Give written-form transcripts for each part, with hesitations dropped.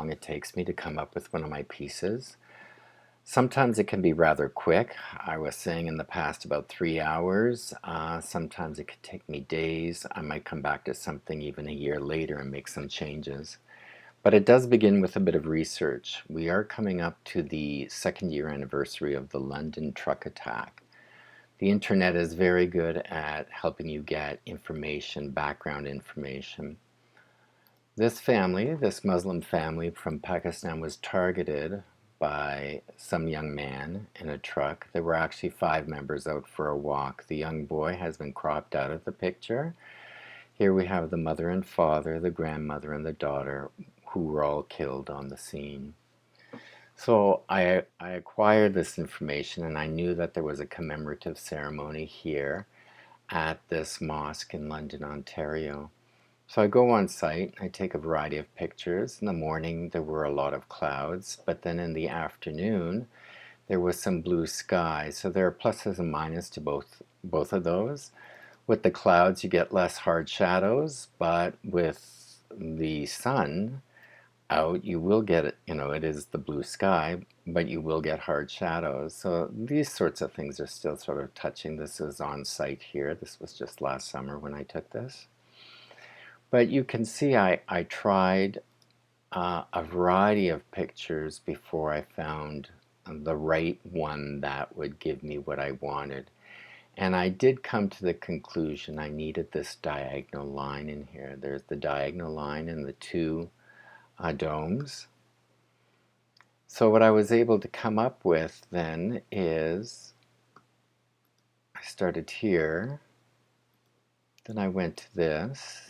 long it takes me to come up with one of my pieces. Sometimes it can be rather quick. I was saying in the past about 3 hours. Sometimes it could take me days. I might come back to something even a year later and make some changes. But it does begin with a bit of research. We are coming up to the second year anniversary of the London truck attack. The internet is very good at helping you get information, background information. This family, this Muslim family from Pakistan, was targeted by some young man in a truck. There were actually 5 members out for a walk. The young boy has been cropped out of the picture. Here we have the mother and father, the grandmother and the daughter, who were all killed on the scene. So I acquired this information, and I knew that there was a commemorative ceremony here at this mosque in London, Ontario. So I go on site, I take a variety of pictures. In the morning there were a lot of clouds, but then in the afternoon there was some blue sky. So there are pluses and minuses to both of those. With the clouds you get less hard shadows, but with the sun out you will get it, it is the blue sky, but you will get hard shadows. So these sorts of things are still sort of touching. This is on site here. This was just last summer when I took this. But you can see I tried a variety of pictures before I found the right one that would give me what I wanted. And I did come to the conclusion I needed this diagonal line in here. There's the diagonal line and the 2 domes. So what I was able to come up with then is I started here, then I went to this.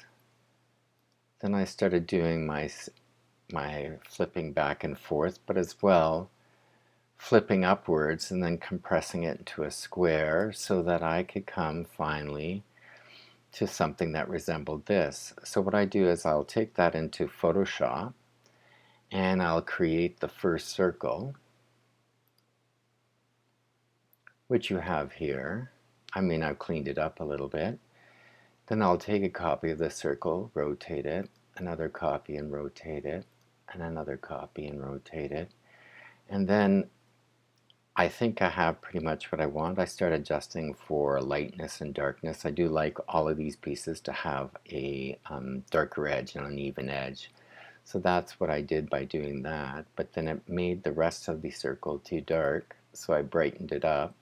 Then I started doing my flipping back and forth, but as well flipping upwards and then compressing it into a square so that I could come finally to something that resembled this. So what I do is I'll take that into Photoshop and I'll create the first circle, which you have here. I've cleaned it up a little bit. Then I'll take a copy of the circle, rotate it, another copy and rotate it, and another copy and rotate it. And then I think I have pretty much what I want. I start adjusting for lightness and darkness. I do like all of these pieces to have a darker edge and an even edge. So that's what I did by doing that. But then it made the rest of the circle too dark, so I brightened it up.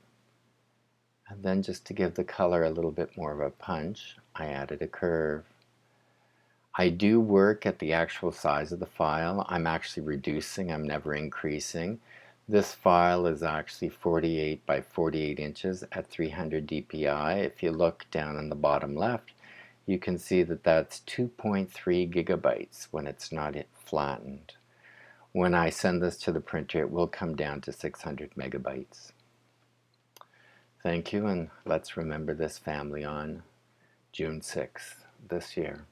And then just to give the color a little bit more of a punch, I added a curve. I do work at the actual size of the file. I'm actually reducing, I'm never increasing. This file is actually 48 by 48 inches at 300 dpi. If you look down in the bottom left, you can see that that's 2.3 gigabytes when it's not flattened. When I send this to the printer, it will come down to 600 megabytes. Thank you, and let's remember this family on June 6th this year.